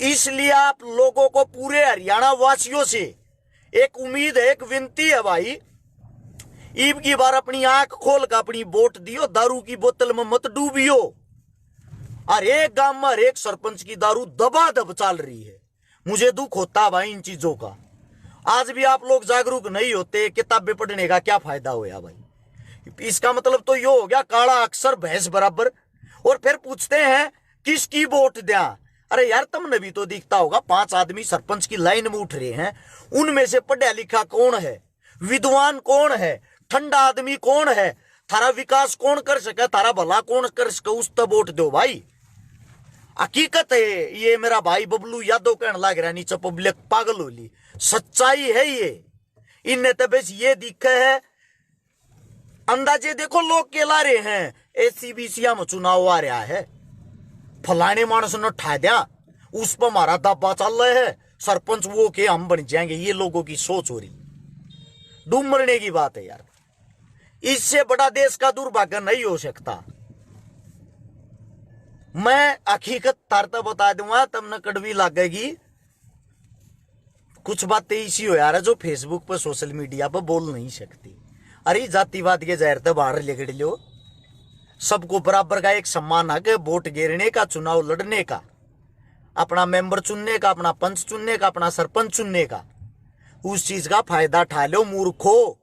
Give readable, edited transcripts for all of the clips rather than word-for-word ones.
इसलिए आप लोगों को, पूरे हरियाणा वासियों से एक उम्मीद है, एक विनती है भाई, ईब की बार अपनी आंख खोल कर अपनी वोट दियो, दारू की बोतल में मत डूबियो। हर एक गांव में हर एक सरपंच की दारू दबादब चल रही है। मुझे दुख होता भाई इन चीजों का। आज भी आप लोग जागरूक नहीं होते, किताबें पढ़ने का क्या फायदा होया भाई। इसका मतलब तो यो हो गया काला अक्षर भैंस बराबर। और फिर पूछते हैं किसकी वोट दिया। अरे यार तुमने भी तो दिखता होगा, 5 आदमी सरपंच की लाइन में उठ रहे हैं, उनमें से पढ़ा लिखा कौन है, विद्वान कौन है, ठंडा आदमी कौन है, थारा विकास कौन कर सके, थारा भला कौन कर सके, उस तब वोट दो भाई। हकीकत है ये, मेरा भाई बबलू यादव कहने लग रहा नीचे पब्लिक पागल हो ली, सच्चाई है ये। इनने तो बस ये दिखे है, अंदाजे देखो लोग के ला रहे हैं, एसीबीसीया में चुनाव आ रहा है, फलाने मानस ने ठा दिया, उस पर हमारा दावा चल रहा है, सरपंच वो के हम बन जाएंगे। ये लोगों की सोच हो रही, डूब मरने की बात है यार। इससे बड़ा देश का दुर्भाग्य नहीं हो सकता। मैं हकीकत तारता बता दूंगा, तब न कड़वी लगेगी। कुछ बातें इसी हो यार जो फेसबुक पर, सोशल मीडिया पर बोल नहीं सकती। अरे जातिवाद के जहर तो बाहर लेकर लो, सबको बराबर का एक सम्मान है, वोट गिरने का, चुनाव लड़ने का, अपना मेंबर चुनने का, अपना पंच चुनने का, अपना सरपंच चुनने का। उस चीज का फायदा उठा लो मूर्खो।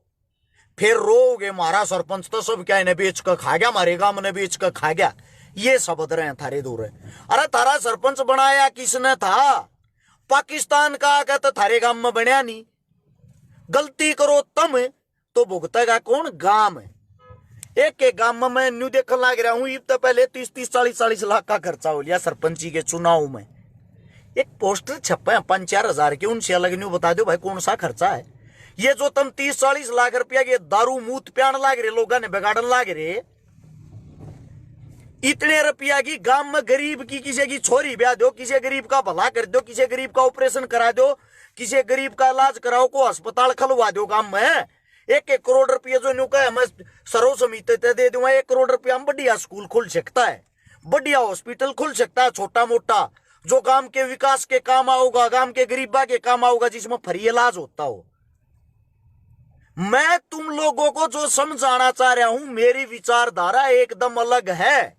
फिर रोगे मारा सरपंच तो सब क्या इन्हें बेच कर खा गया, मारे गांव ने बेच कर खा गया, ये शब्द रहे थारे दूर है। अरे थारा सरपंच बनाया किसने था? पाकिस्तान का आकर तो थारे गांव में बनया नहीं। गलती करो तुम तो भुगतेगा कौन? गांव में। एक एक गांव में मैं न्यू देखने लग रहा हूं, तो पहले 30-30, 40-40 लाख का खर्चा हो लिया सरपंची के चुनाव में। एक पोस्टर छपे 5-4 हजार के, उनसे अलग न्यू बता दो भाई कौन सा खर्चा है ये जो तुम 30-40 लाख रुपया के दारू मूत प्यान लाग रहे, लोगों ने बिगाड़न लाग रहे। इतने रुपया की गांव में गरीब की किसी की छोरी ब्याह दो, किसी गरीब का भला कर दो, किसी गरीब का ऑपरेशन करा दो, किसी गरीब का इलाज कराओ, को अस्पताल खुलवा दो गांव में। 1-1 करोड़ रुपया जो न्यू कहे मैं सर्व समिति दे दूंगा, 1 करोड़ रुपया में बढ़िया स्कूल खुल सकता है, बढ़िया हॉस्पिटल खुल सकता है, छोटा मोटा, जो गांव के विकास के काम आओगा, गांव के गरीबा के काम आओगा, जिसमें फ्री इलाज होता हो। मैं तुम लोगों को जो समझाना चाह रहा हूं, मेरी विचारधारा एकदम अलग है।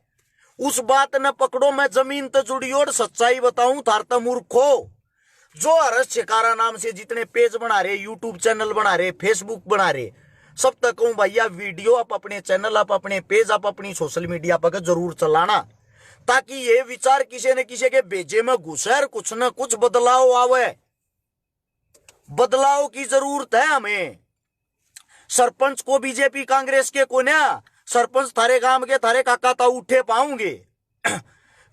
उस बात न पकड़ो, मैं जमीन तो जुड़ी और सच्चाई बताऊं थारता मूर्खो। जो हर्ष शिकारा नाम से जितने पेज बना रहे, यूट्यूब चैनल बना रहे, फेसबुक बना रहे, सब तक कहूं भैया वीडियो आप अपने चैनल, आप अपने पेज, आप अपनी सोशल मीडिया पर जरूर चलाना, ताकि ये विचार किसी न किसी के भेजे में घुसे और कुछ न कुछ बदलाव आवे। बदलाव की जरूरत है हमें। सरपंच को बीजेपी कांग्रेस के कोन्या, सरपंच थारे गांव के थारे काका ता उठे पाऊंगे।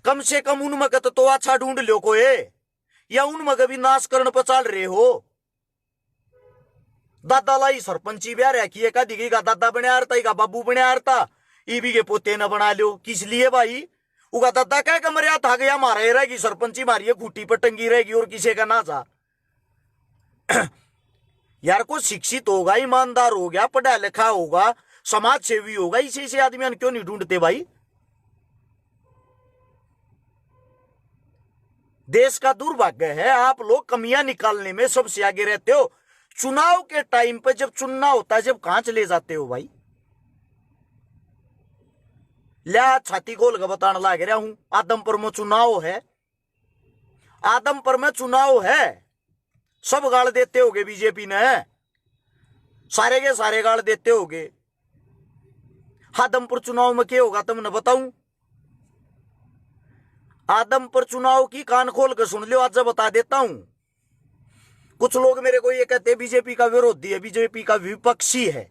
कम से कम उनमें तो अच्छा ढूंढ लो कोई, या उनमें कभी नाश करने पर चल रहे हो। दादा लाई सरपंची ब्याह रखी का दिखेगी का दादा बने आरता का बाबू बने आरता, ईबी के पोते न बना लो। किस लिए भाई? उगा दादा कह कमरिया था गया मारा ही रहेगी, सरपंची मारिए खूटी पर टंगी रहेगी और किसी का ना जा। यार को शिक्षित होगा, ईमानदार हो गया, पढ़ा लिखा होगा, समाज सेवी होगा, इसी से आदमी क्यों नहीं ढूंढते भाई? देश का दुर्भाग्य है, आप लोग कमियां निकालने में सबसे आगे रहते हो। चुनाव के टाइम पे जब चुनना होता है, जब कहां चले जाते हो भाई? लिया छाती खोल कर बताने लग रहा हूं, आदमपुर में चुनाव है, आदमपुर में चुनाव है, सब गाड़ देते होगे बीजेपी ने, सारे के सारे गाड़ देते होगे। आदमपुर चुनाव में क्या होगा तुमने बताऊं? आदमपुर चुनाव की कान खोल कर सुन लो, आज बता देता हूं। कुछ लोग मेरे को ये कहते हैं बीजेपी का विरोधी है, बीजेपी का विपक्षी है।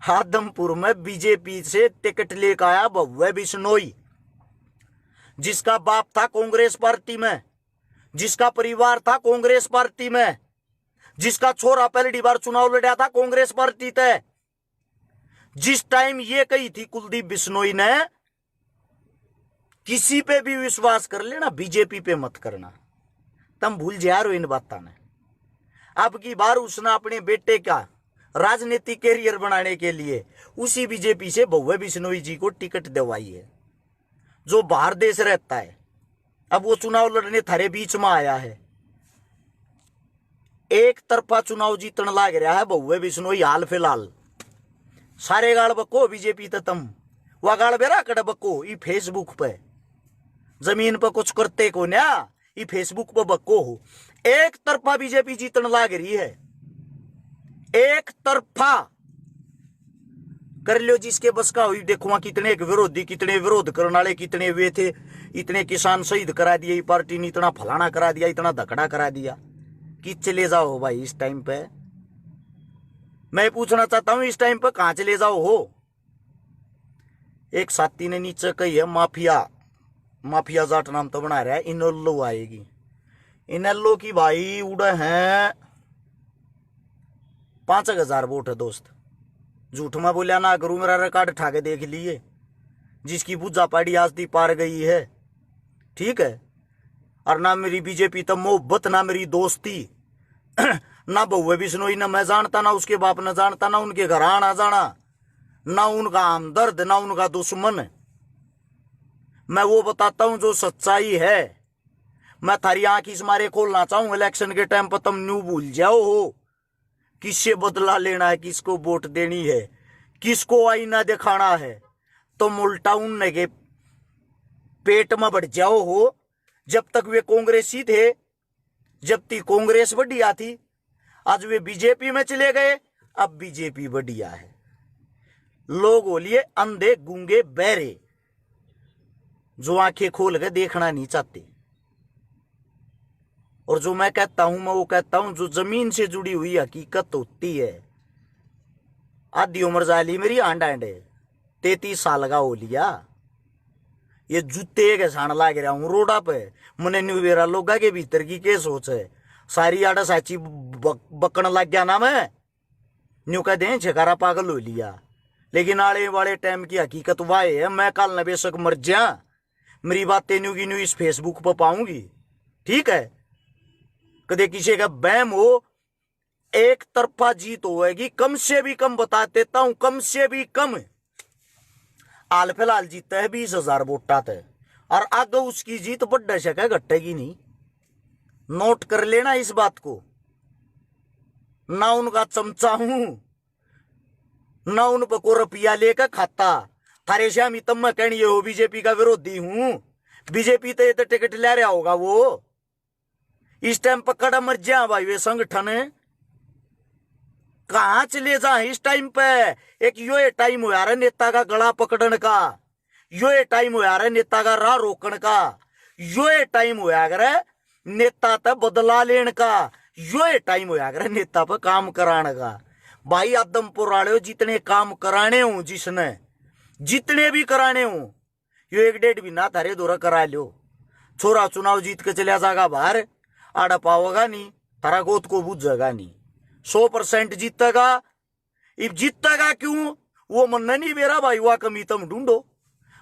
आदमपुर में बीजेपी से टिकट लेकर आया भव्य बिश्नोई, जिसका बाप था कांग्रेस पार्टी में, जिसका परिवार था कांग्रेस पार्टी में, जिसका छोरा पहली बार चुनाव लड़ा था कांग्रेस पार्टी तय। जिस टाइम ये कही थी कुलदीप बिश्नोई ने, किसी पे भी विश्वास कर लेना, बीजेपी पे मत करना, तुम भूल जा रहे हो इन बातों ने। अब की बार उसने अपने बेटे का राजनीतिक कैरियर बनाने के लिए उसी बीजेपी से भव्य बिश्नोई जी को टिकट दिलवाई है, जो बाहर देश रहता है। अब वो चुनाव लड़ने थारे बीच में आया है, एक तरफा चुनाव जीतने लाग रहा है बहुए बिश्नोई हाल फिलहाल। सारे गाल बको बीजेपी तो तुम वह गाल बेरा कड़ बको ई फेसबुक पे, जमीन पर कुछ करते को ना, ई फेसबुक पर बको हो। एक तरफा बीजेपी जीतने लाग रही है, एक तरफा कर लो जिसके बस का हुई। देखो वहां कितने विरोधी, कितने विरोध करने वाले कितने वे थे, इतने किसान शहीद करा दिए पार्टी ने, इतना फलाना करा दिया, इतना धकड़ा करा दिया कि चले जाओ भाई। इस टाइम पे मैं पूछना चाहता हूं, इस टाइम पे कहां चले जाओ हो। एक साथी ने नीचे कही है माफिया, माफिया जाट नाम तो बना रहा है, इनोल्लो आएगी। इनोल्लो की भाई उड़ा है 5,000 वोट है दोस्त। झूठ में बोलिया ना करूं, मेरा रिकॉर्ड उठा के देख लिए, जिसकी पूजा पाड़ी आज दी पार गई है, ठीक है। और ना मेरी बीजेपी तो मोहब्बत, ना मेरी दोस्ती, ना बहुए बिश्नोई ना मैं जानता, ना उसके बाप न जानता, ना उनके घर आना जाना, ना उनका हमदर्द, ना उनका दुश्मन। मैं वो बताता हूं जो सच्चाई है। मैं थारी आंख इस मारे खोलना चाहूं, इलेक्शन के टाइम पर तुम न्यू भूल जाओ हो किससे बदला लेना है, किसको वोट देनी है, किसको आईना दिखाना है। तुम उल्टा उनने के पेट में बढ़ जाओ हो। जब तक वे कांग्रेसी थे, जब तक कांग्रेस बढ़िया थी, आज वे बीजेपी में चले गए, अब बीजेपी बढ़िया है। लोग बोलिए अंधे गूंगे बहरे, जो आंखें खोल के देखना नहीं चाहते। और जो मैं कहता हूं, मैं वो कहता हूं जो जमीन से जुड़ी हुई हकीकत होती है। आधी उम्र जाली मेरी आंड आंड 33 साल का हो लिया, ये जूते के साण लाग रहा हूं रोडा पे। मने न्यू बेरा लोगा के भीतर की के सोच है, सारी आड़ा साची बकन लग गया ना मैं न्यू कह दे छकारा पागल हो लिया। लेकिन आने वाले टाइम की हकीकत वाह है, मैं कल न बेशक मर जा, मेरी बातें न्यू की न्यू इस फेसबुक पर पाऊंगी, ठीक है। कदे किसी का बैम हो, एक तरफा जीत होएगी, कम से भी कम बता देता हूं, कम से भी कम। हाल फिलहाल जीता है 20,000 वोटा थे, और आगे उसकी जीत बढ़ सके घटेगी नहीं। नोट कर लेना इस बात को। ना उनका चमचा हूं, ना उन पर को रुपया लेकर खाता। थारे श्यामी तब मैं कहनी हो बीजेपी का विरोधी हूं, बीजेपी तो ये तो टिकट ले रहा होगा वो। इस टाइम पकड़ा मर जा भाई वे संगठन कहां चले जा इस टाइम पे। एक यो टाइम हो यार नेता का गला पकड़ने का, यो टाइम हो यार नेता का राह रोकने का, यो टाइम हो यार नेता तक बदला लेने का, यो टाइम हो यार नेता पर काम कराने का। भाई आदमपुर वाले जितने काम कराने हो, जिसने जितने भी कराने हो, यो 1-1.5 महीना थारे दौरा करा लो। छोरा चुनाव जीत के चलिया जाएगा बाहर, आड़ा पाओगा नहीं, थारा गोद को बुझेगा नहीं। 100% जीतेगा। अब जीतेगा क्यों वो मन नहीं मेरा भाई, वह कमी तुम ढूंढो।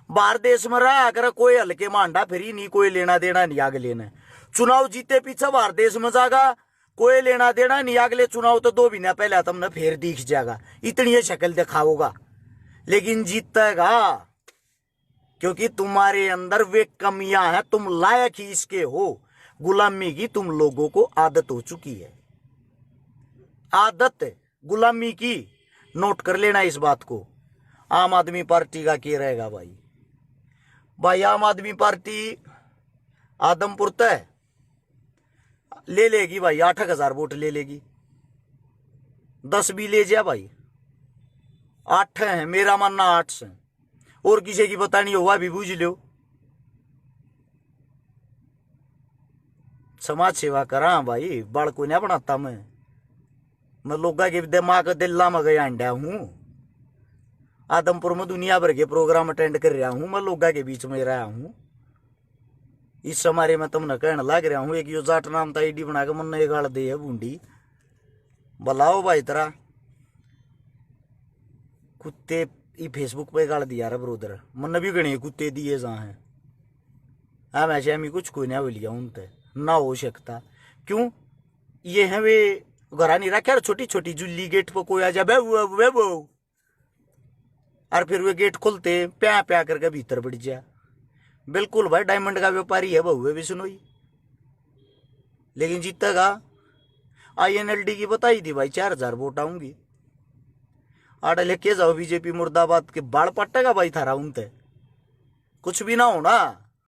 बाहर देश में रहा अगर कोई हल्के मांडा फिरी नहीं, कोई लेना देना नहीं आगे लेना। चुनाव जीते पीछे बाहर देश में जाएगा, कोई लेना देना नहीं। अगले चुनाव तो 2 महीना पहले तुमने फिर दिख जाएगा, इतनी ये शक्ल दिखाओगा, लेकिन जीतेगा क्योंकि तुम्हारे अंदर वे कमियां हैं, तुम लायक ही इसके हो। गुलामी की तुम लोगों को आदत हो चुकी है, आदत गुलामी की। नोट कर लेना इस बात को। आम आदमी पार्टी का क्या रहेगा भाई? भाई आम आदमी पार्टी आदमपुर तय ले लेगी भाई, 8,000 वोट ले लेगी। 10 भी ले जा भाई, 8 है मेरा मानना, 8 से और किसी की बतानी हुआ भी बूझ लो। समाज सेवा करा भाई, बाल को नहीं बनाता मैं लोगा के दिमाग दिल्ला में गया अंडा हूं। आदमपुर में दुनिया भर के प्रोग्राम अटेंड कर रहा हूं, मैं लोगा के बीच में रहा हूं। इस समारे में तुमने कहने लग रहा हूं एक यो जाट नाम था आईडी बना के मन ने गाड़ दे है बूंदी। बुलाओ भाई तेरा कुत्ते ई फेसबुक पे गाड़ दिया रे ब्रोदर, मन भी गणे कुत्ते दिए जा है। हाँ वैसे हमें कुछ कोई नहीं बोलिया उनते ना हो सकता। क्यों ये है वे घरा नहीं रखे, छोटी छोटी जुल्ली गेट पर कोई आ जा और फिर वे गेट खोलते प्या प्या करके भीतर बढ़ जा। बिल्कुल भाई डायमंड का व्यापारी है बहुए बिश्नोई, लेकिन जीतेगा। INLD की बताई थी भाई 4,000 वोट आऊंगी। आड़े लेके जाओ बीजेपी मुर्दाबाद के बाल पट्टेगा भाई थारा उनते, कुछ भी ना होना।